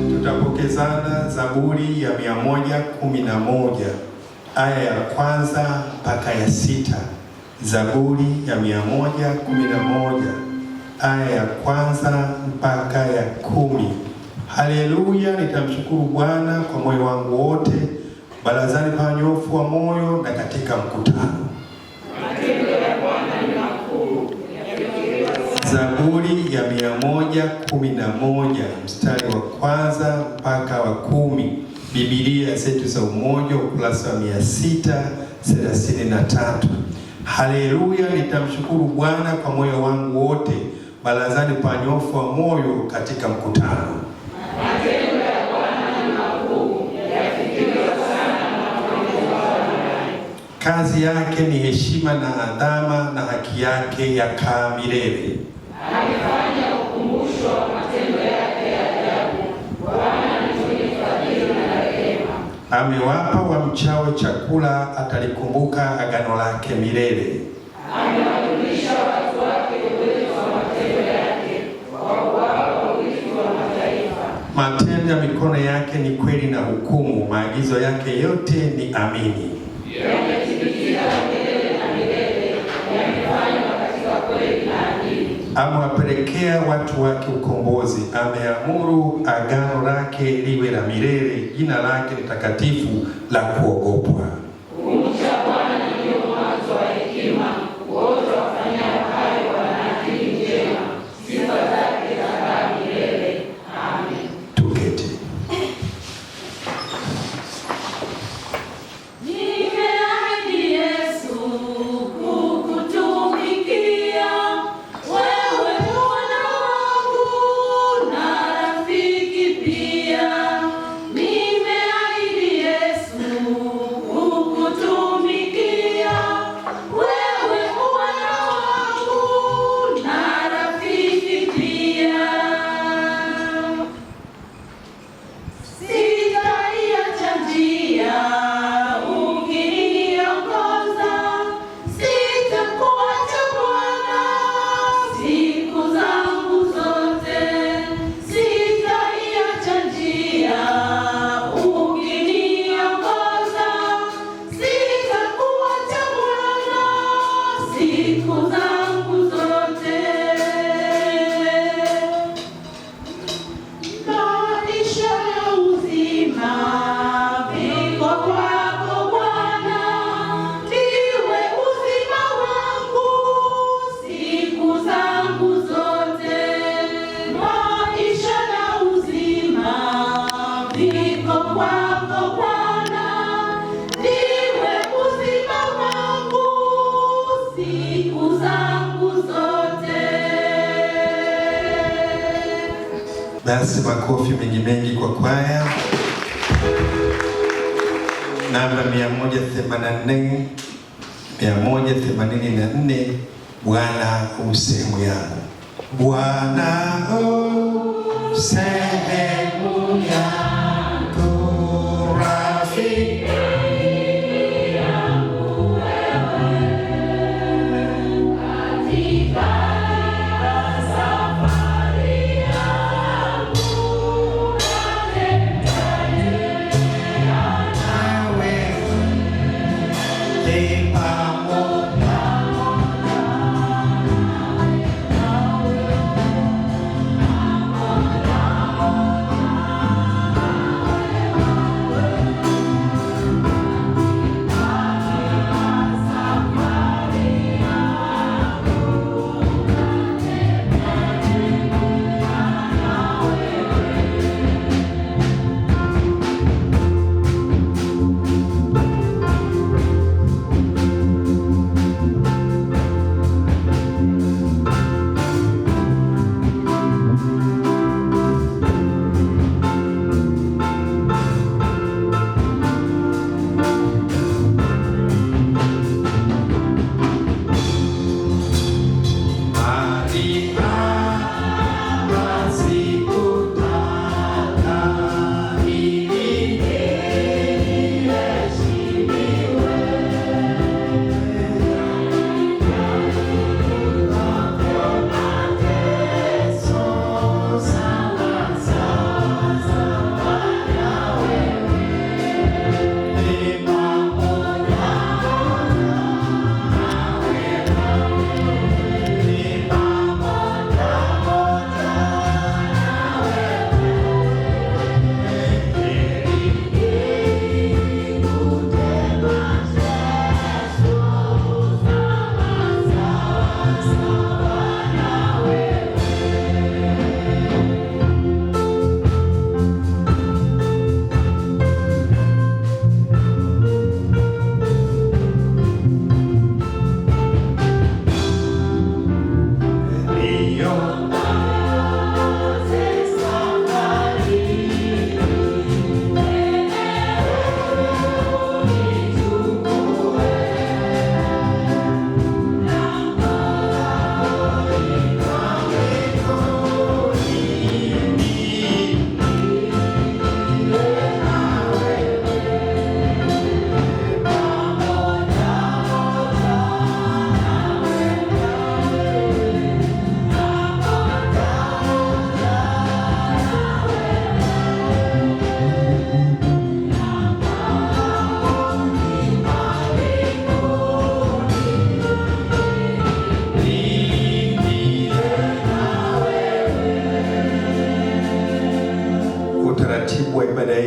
Tutapokezana Zaburi ya 111 aya ya kwanza mpaka ya 6. Zaburi ya 111 aya ya kwanza mpaka ya 10. Haleluya! Nitamshukuru Bwana kwa moyo wangu wote, barazani pa wanyofu wa moyo na katika mkutano. Zaburi ya 111 mstari wa kwanza mpaka wa 10. Biblia zetu za Umoja, ukurasa wa 633. Haleluya! Nitamshukuru Bwana kwa moyo wangu wote, barazani pa wanyofu wa moyo katika mkutano. Matendo ya Bwana ni makuu, yafikiriwa sana na wapendwa wake. Kazi yake ni heshima na adhama, na haki yake yakaa milele. Amefanya ukumbusho wa matendo yake ya ajabu. Bwana ni mwenye fadhili na rehema. Amewapa wamchao chakula atalikumbuka agano lake milele. Amewarudisha watu wake uwezo wa matendo yake, kwa kuwapa urithi wa mataifa. Matendo ya mikono yake ni kweli na hukumu, maagizo yake yote ni amini. Yamethibitika milele na milele, yamefanywa katika kweli na adili. Amewapelekea watu wake ukombozi, ameamuru agano lake liwe la milele, jina lake ni takatifu la kuogopwa. Kumcha Bwana ndio mwanzo wa hekima, wote wafanyao hayo wana akili njema, sifa zake zakaa milele. Amen. Tuketi. Nimeahidi Yesu kukutumikia, wewe Bwana wangu na rafiki pia. Nimeahidi Yesu kukutumikia, wewe Bwana wangu na rafiki pia. Sitaiacha njia ukiniongoza, sitakuacha Bwana siku zangu zote. Sitaiacha njia ukiniongoza, sitakuacha Bwana siku zangu zote. Maisha ya uzima viko kwako Bwana, ndiwe uzima wangu siku zangu zote. Maisha ya uzima viko kwako Bwana, ndiwe uzima wangu siku zangu zote. Basi makofi mengi mengi kwa kwaya. Namba 184, 184, Bwana u sehemu yangu. Bwana u sehemu yangu, rafiki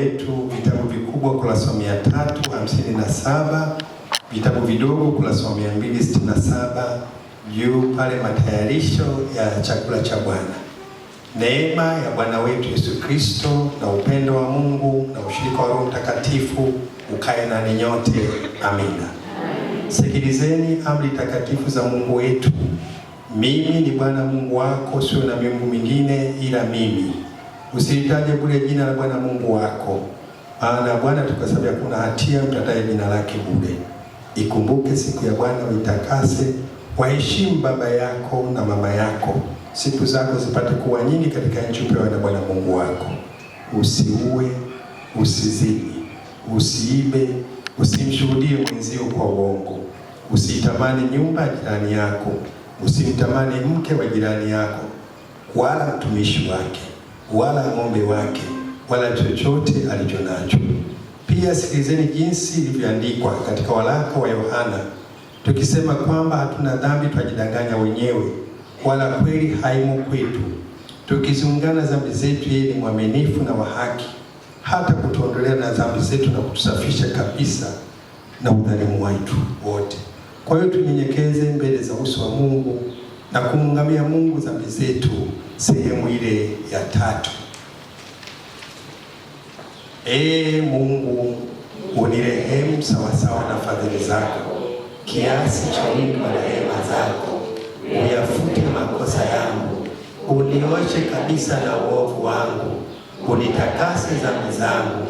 yetu, vitabu vikubwa ukurasa wa 357, vitabu vidogo ukurasa wa 267, juu pale matayarisho ya chakula cha Bwana. Neema ya Bwana wetu Yesu Kristo na upendo wa Mungu na ushirika wa Roho Mtakatifu ukae nani nyote. Amina. Sikilizeni amri takatifu za Mungu wetu. Mimi ni Bwana Mungu wako, sio na miungu mingine ila mimi. Usilitaje bure jina la Bwana Mungu wako, maana Bwana tukasababu hakuna hatia mtataye jina lake bure. Ikumbuke siku ya Bwana uitakase, waheshimu baba yako na mama yako, siku zako zipate kuwa nyingi katika nchi upewa na Bwana Mungu wako. Usiue, usizini, usiibe, usimshuhudie mwenzio kwa uongo, usitamani nyumba ya jirani yako, usimtamani mke wa jirani yako, wala mtumishi wake, wala ng'ombe wake, wala chochote alichonacho. Pia sikilizeni jinsi ilivyoandikwa katika waraka wa Yohana, tukisema kwamba hatuna dhambi twajidanganya wenyewe, wala kweli haimo kwetu. Tukiziungana dhambi zetu, yeye ni mwaminifu na wa haki, hata kutuondolea na dhambi zetu na kutusafisha kabisa na udhalimu wetu wote. Kwa hiyo tunyenyekeze mbele za uso wa Mungu na kumngamia Mungu dhambi zetu, sehemu ile ya 3. Ee Mungu, unirehemu sawasawa na fadhili zako, kiasi cha wingi wa rehema zako. Uyafute makosa yangu, unioshe kabisa na uovu wangu, unitakase dhambi zangu.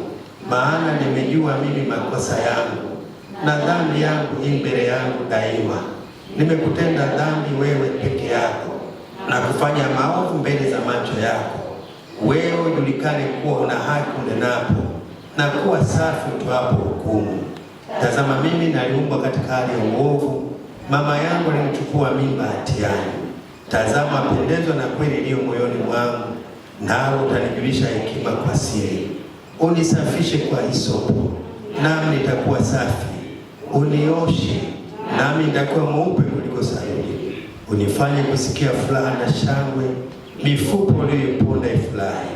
Maana nimejua mimi makosa yangu, na dhambi yangu hii mbele yangu daima. Nimekutenda dhambi wewe peke yako, na kufanya maovu mbele za macho yako. Wewe ujulikane kuwa una haki unenapo, na kuwa safi utoapo hukumu. Tazama, mimi naliumbwa katika hali ya uovu, mama yangu alinichukua mimba hatiani. Tazama, pendezwa na kweli iliyo moyoni mwangu, nawe utanijulisha hekima kwa siri. Unisafishe kwa hisopo, nami nitakuwa safi. Unioshe, nami nitakuwa mweupe kuliko saruji. Unifanye kusikia furaha na shangwe, mifupa uliyoponda ifurahi.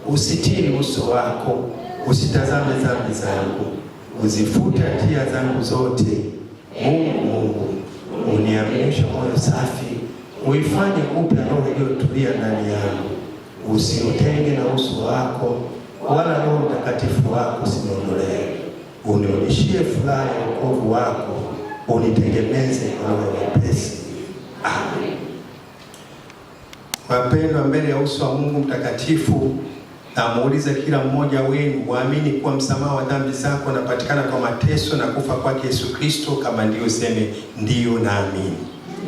Usitiri uso wako, usitazame dhambi zangu, uzifute hatia zangu zote. Mungu, uniaminishe moyo safi, uifanye upya roho iliyotulia ndani yangu. Usiutenge na uso wako, wala Roho Mtakatifu wako usiniondolee. Unionyeshie furaha ya wokovu wako, unitegemeze kwa roho nyepesi. Amen. Wapendwa, mbele ya uso wa Mungu mtakatifu, namuuliza kila mmoja wenu, waamini kuwa msamaha wa dhambi zako unapatikana kwa mateso na kufa kwake Yesu Kristo? Kama ndio, seme ndio naamini.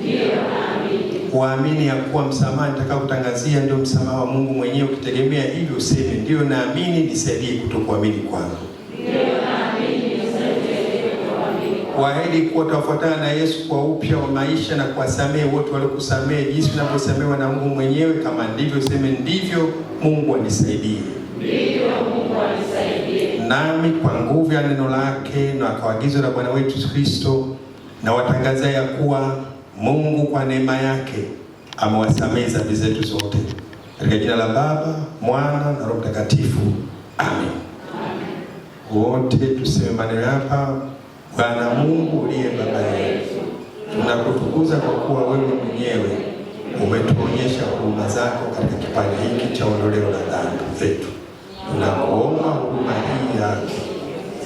Ndio naamini. Waamini ya kuwa msamaha nitakayokutangazia ndio msamaha wa Mungu mwenyewe? Ukitegemea hivyo useme ndio naamini, nisaidie kutokuamini kwangu. Ndio naamini, nisaidie kutokuamini kwangu. Waahidi kuwa utafuatana na Yesu kwa upya wa maisha na kuwasamehe wote waliokusamehe jinsi unavyosamehewa na Mungu mwenyewe? Kama ndivyo seme ndivyo. Mungu anisaidie. Ndivyo, Mungu anisaidie. Nami kwa nguvu ya neno lake na kwa agizo la Bwana wetu Yesu Kristo, na watangaza ya kuwa Mungu kwa neema yake amewasamehe dhambi zetu zote. Katika jina la Baba, Mwana na Roho Mtakatifu. Amen. Wote tuseme maneno hapa. Bwana Mungu uliye Baba yetu, tunakutukuza kwa kuwa wewe mwenyewe umetuonyesha huruma zako katika kipande hiki cha ondoleo la dhambi zetu. Tunakuomba huruma hii yako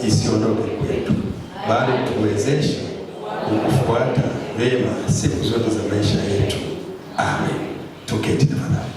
isiondoke kwetu, bali tuwezeshe kukufuata vema siku zote za maisha yetu. Amen. Tuketi tafadhali.